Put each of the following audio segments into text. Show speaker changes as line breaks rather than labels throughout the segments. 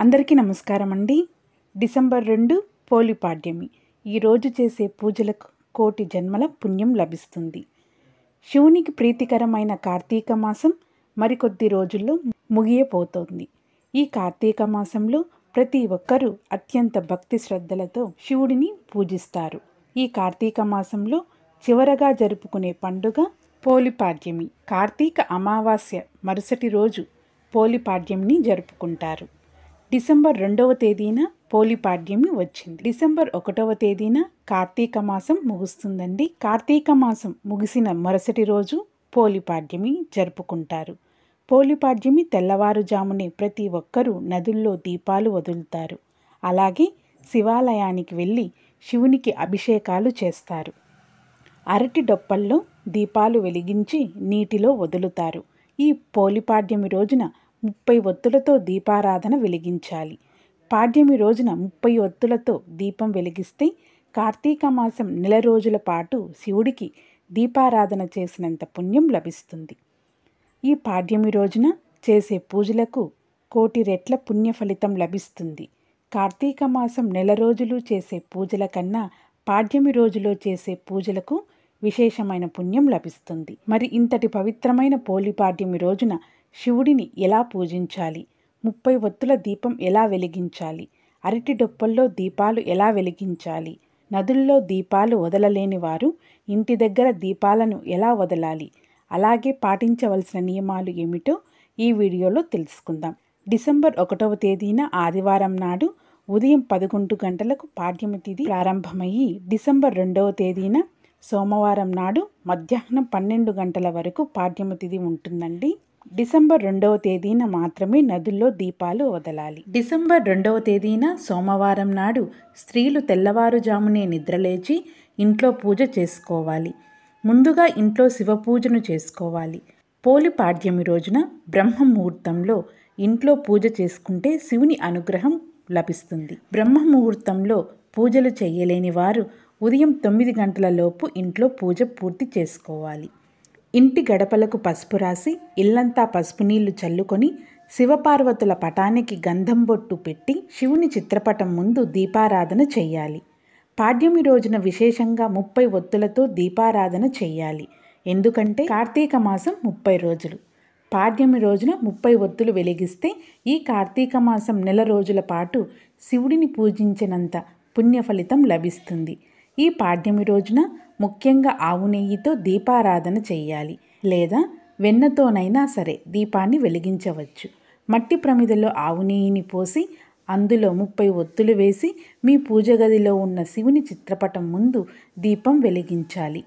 అందరికీ నమస్కారం అండి. డిసెంబర్ 2 పోలిపాడ్యమి. ఈరోజు చేసే పూజలకు కోటి జన్మల పుణ్యం లభిస్తుంది. శివునికి ప్రీతికరమైన కార్తీక మాసం మరికొద్ది రోజుల్లో ముగియపోతోంది. ఈ కార్తీక మాసంలో ప్రతి ఒక్కరూ అత్యంత భక్తి శ్రద్ధలతో శివుడిని పూజిస్తారు. ఈ కార్తీక మాసంలో చివరగా జరుపుకునే పండుగ పోలిపాడ్యమి. కార్తీక అమావాస్య మరుసటి రోజు పోలిపాడ్యమిని జరుపుకుంటారు. డిసెంబర్ 2వ తేదీన పోలిపాడ్యమి వచ్చింది. డిసెంబర్ 1వ తేదీన కార్తీక మాసం ముగుస్తుందండి. కార్తీక మాసం ముగిసిన మరుసటి రోజు పోలిపాడ్యమి జరుపుకుంటారు. పోలిపాడ్యమి తెల్లవారుజామునే ప్రతి ఒక్కరూ నదుల్లో దీపాలు వదులుతారు. అలాగే శివాలయానికి వెళ్ళి శివునికి అభిషేకాలు చేస్తారు. అరటి డొప్పల్లో దీపాలు వెలిగించి నీటిలో వదులుతారు. ఈ పోలిపాడ్యమి రోజున 30 ఒత్తులతో దీపారాధన వెలిగించాలి. పాడ్యమి రోజున 30 ఒత్తులతో దీపం వెలిగిస్తే కార్తీక మాసం నెల రోజుల పాటు శివుడికి దీపారాధన చేసినంత పుణ్యం లభిస్తుంది. ఈ పాడ్యమి రోజున చేసే పూజలకు కోటి రెట్ల పుణ్య ఫలితం లభిస్తుంది. కార్తీక మాసం నెల రోజులు చేసే పూజల కన్నా పాడ్యమి రోజులో చేసే పూజలకు విశేషమైన పుణ్యం లభిస్తుంది. మరి ఇంతటి పవిత్రమైన పోలిపాడ్యమి రోజున శివుడిని ఎలా పూజించాలి, 30 ఒత్తుల దీపం ఎలా వెలిగించాలి, అరటి డొప్పల్లో దీపాలు ఎలా వెలిగించాలి, నదుల్లో దీపాలు వదలలేని వారు ఇంటి దగ్గర దీపాలను ఎలా వదలాలి, అలాగే పాటించవలసిన నియమాలు ఏమిటో ఈ వీడియోలో తెలుసుకుందాం. డిసెంబర్ 1వ తేదీన ఆదివారం నాడు ఉదయం 11 గంటలకు పాడ్యమి తిథి ప్రారంభమయ్యి డిసెంబర్ 2వ తేదీన సోమవారం నాడు మధ్యాహ్నం 12 గంటల వరకు పాడ్యమి తిథి ఉంటుందండి. డిసెంబర్ 2వ తేదీన మాత్రమే నదుల్లో దీపాలు వదలాలి. డిసెంబర్ 2వ తేదీన సోమవారం నాడు స్త్రీలు తెల్లవారుజామునే నిద్రలేచి ఇంట్లో పూజ చేసుకోవాలి. ముందుగా ఇంట్లో శివ పూజను చేసుకోవాలి. పోలిపాడ్యమి రోజున బ్రహ్మ ముహూర్తంలో ఇంట్లో పూజ చేసుకుంటే శివుని అనుగ్రహం లభిస్తుంది. బ్రహ్మ ముహూర్తంలో పూజలు చేయలేని వారు ఉదయం 9 గంటల లోపు ఇంట్లో పూజ పూర్తి చేసుకోవాలి. ఇంటి గడపలకు పసుపు రాసి ఇల్లంతా పసుపు నీళ్లు చల్లుకొని శివపార్వతుల పటానికి గంధం బొట్టు పెట్టి శివుని చిత్రపటం ముందు దీపారాధన చెయ్యాలి. పాడ్యమి రోజున విశేషంగా 30 ఒత్తులతో దీపారాధన చెయ్యాలి. ఎందుకంటే కార్తీక మాసం 30 రోజులు. పాడ్యమి రోజున 30 ఒత్తులు వెలిగిస్తే ఈ కార్తీక మాసం నెల రోజుల పాటు శివుడిని పూజించినంత పుణ్య ఫలితం లభిస్తుంది. ఈ పాడ్యమి రోజున ముఖ్యంగా ఆవు నెయ్యితో దీపారాధన చెయ్యాలి, లేదా వెన్నతోనైనా సరే దీపాన్ని వెలిగించవచ్చు. మట్టి ప్రమిదలో ఆవు నెయ్యిని పోసి అందులో 30 ఒత్తులు వేసి మీ పూజ గదిలో ఉన్న శివుని చిత్రపటం ముందు దీపం వెలిగించాలి.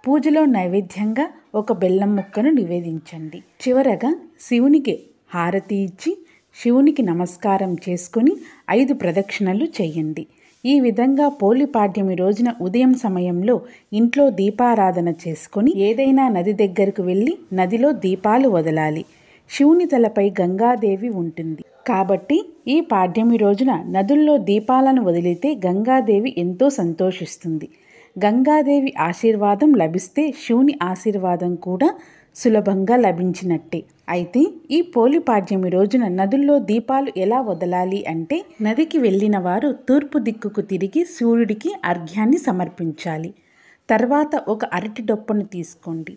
పూజలో నైవేద్యంగా ఒక బెల్లం ముక్కను నివేదించండి. చివరగా శివునికి హారతి ఇచ్చి శివునికి నమస్కారం చేసుకుని 5 ప్రదక్షిణలు చేయండి. ఈ విధంగా పోలిపాడ్యమి రోజున ఉదయం సమయంలో ఇంట్లో దీపారాధన చేసుకొని ఏదైనా నది దగ్గరకు వెళ్ళి నదిలో దీపాలు వదలాలి. శివుని తలపై గంగాదేవి ఉంటుంది కాబట్టి ఈ పాడ్యమి రోజున నదుల్లో దీపాలను వదిలితే గంగాదేవి ఎంతో సంతోషిస్తుంది. గంగాదేవి ఆశీర్వాదం లభిస్తే శివుని ఆశీర్వాదం కూడా సులభంగా లభించినట్టే. అయితే ఈ పోలిపాడ్యమి రోజున నదుల్లో దీపాలు ఎలా వదలాలి అంటే నదికి వెళ్ళిన వారు తూర్పు దిక్కుకు తిరిగి సూర్యుడికి అర్ఘ్యాన్ని సమర్పించాలి. తర్వాత ఒక అరటి డొప్పను తీసుకోండి.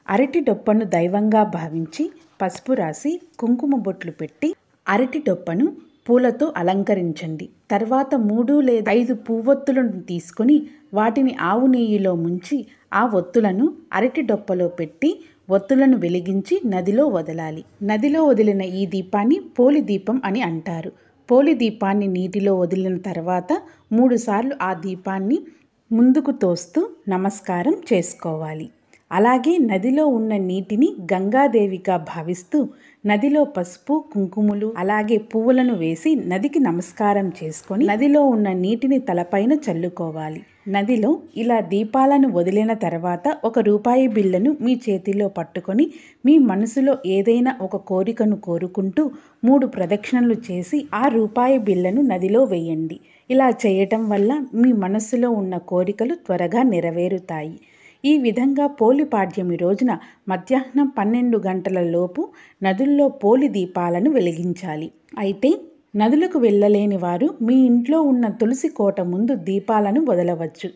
అరటి డొప్పను దైవంగా భావించి పసుపు రాసి కుంకుమ బొట్లు పెట్టి అరటి డొప్పను పూలతో అలంకరించండి. తర్వాత 3 లేదా 5 పువ్వొత్తులను తీసుకొని వాటిని ఆవు నెయ్యిలో ముంచి ఆ ఒత్తులను అరటి డొప్పలో పెట్టి ఒత్తులను వెలిగించి నదిలో వదలాలి. నదిలో వదిలిన ఈ దీపాన్ని పోలి దీపం అని అంటారు. పోలి దీపాన్ని నీటిలో వదిలిన తర్వాత 3 సార్లు ఆ దీపాన్ని ముందుకు తోస్తూ నమస్కారం చేసుకోవాలి. అలాగే నదిలో ఉన్న నీటిని గంగాదేవిగా భావిస్తూ నదిలో పసుపు కుంకుమలు అలాగే పువ్వులను వేసి నదికి నమస్కారం చేసుకొని నదిలో ఉన్న నీటిని తలపైన చల్లుకోవాలి. నదిలో ఇలా దీపాలను వదిలిన తర్వాత ఒక రూపాయి బిళ్ళను మీ చేతిలో పట్టుకొని మీ మనసులో ఏదైనా ఒక కోరికను కోరుకుంటూ 3 ప్రదక్షిణలు చేసి ఆ రూపాయి బిళ్ళను నదిలో వేయండి. ఇలా చేయటం వల్ల మీ మనసులో ఉన్న కోరికలు త్వరగా నెరవేరుతాయి. ఈ విధంగా పోలిపాడ్యమి రోజున మధ్యాహ్నం 12 గంటల లోపు నదుల్లో పోలి దీపాలను వెలిగించాలి. అయితే నదులకు వెళ్ళలేని వారు మీ ఇంట్లో ఉన్న తులసి కోట ముందు దీపాలను వదలవచ్చు.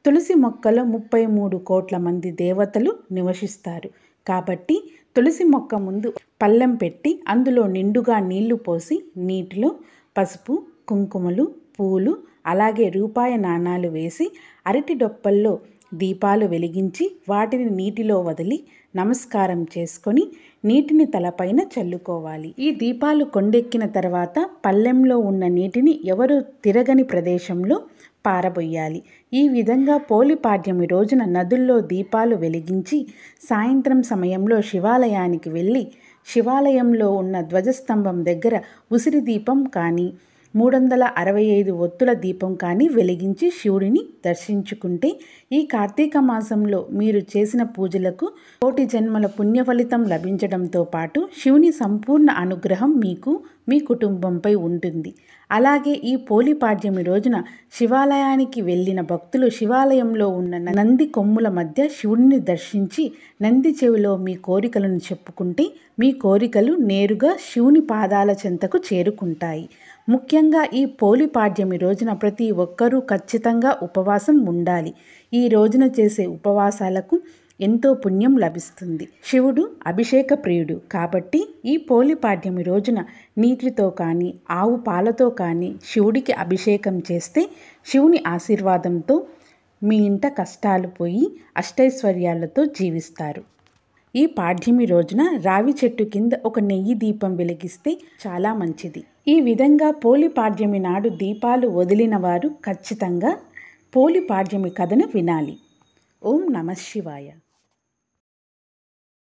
తులసి మొక్కలో 33 కోట్ల మంది దేవతలు నివసిస్తారు. కాబట్టి తులసి మొక్క ముందు పళ్ళెం పెట్టి అందులో నిండుగా నీళ్లు పోసి నీటిలో పసుపు, కుంకుమలు, పూలు అలాగే రూపాయి నాణాలు వేసి అరటి డొప్పల్లో దీపాలు వెలిగించి వాటిని నీటిలో వదిలి నమస్కారం చేసుకొని నీటిని తలపైన చల్లుకోవాలి. ఈ దీపాలు కొండెక్కిన తర్వాత పళ్ళెంలో ఉన్న నీటిని ఎవరు తిరగని ప్రదేశంలో పారబోయాలి. ఈ విధంగా పోలిపాడ్యమి రోజున నదుల్లో దీపాలు వెలిగించి సాయంత్రం సమయంలో శివాలయానికి వెళ్ళి శివాలయంలో ఉన్న ధ్వజస్తంభం దగ్గర ఉసిరి దీపం కానీ 365 ఒత్తుల దీపం కానీ వెలిగించి శివుడిని దర్శించుకుంటే ఈ కార్తీక మాసంలో మీరు చేసిన పూజలకు కోటి జన్మల పుణ్య ఫలితం లభించడంతో పాటు శివుని సంపూర్ణ అనుగ్రహం మీకు మీ కుటుంబంపై ఉంటుంది. అలాగే ఈ పోలిపాడ్యమి రోజున శివాలయానికి వెళ్ళిన భక్తులు శివాలయంలో ఉన్న నంది కొమ్ముల మధ్య శివుడిని దర్శించి నంది చెవిలో మీ కోరికలను చెప్పుకుంటే మీ కోరికలు నేరుగా శివుని పాదాల చెంతకు చేరుకుంటాయి. ముఖ్యంగా ఈ పోలిపాడ్యమి రోజున ప్రతి ఒక్కరూ ఖచ్చితంగా ఉపవాసం ఉండాలి. ఈ రోజున చేసే ఉపవాసాలకు ఎంతో పుణ్యం లభిస్తుంది. శివుడు అభిషేక ప్రియుడు కాబట్టి ఈ పోలిపాడ్యమి రోజున నీటితో కానీ ఆవు పాలతో కానీ శివుడికి అభిషేకం చేస్తే శివుని ఆశీర్వాదంతో మీ ఇంట కష్టాలు పోయి అష్టైశ్వర్యాలతో జీవిస్తారు. ఈ పాడ్యమి రోజున రావి చెట్టు కింద ఒక నెయ్యి దీపం వెలిగిస్తే చాలా మంచిది. ఈ విధంగా పోలిపాడ్యమి నాడు దీపాలు వదిలిన వారు ఖచ్చితంగా పోలిపాడ్యమి కథను వినాలి. ఓం నమః శివాయ.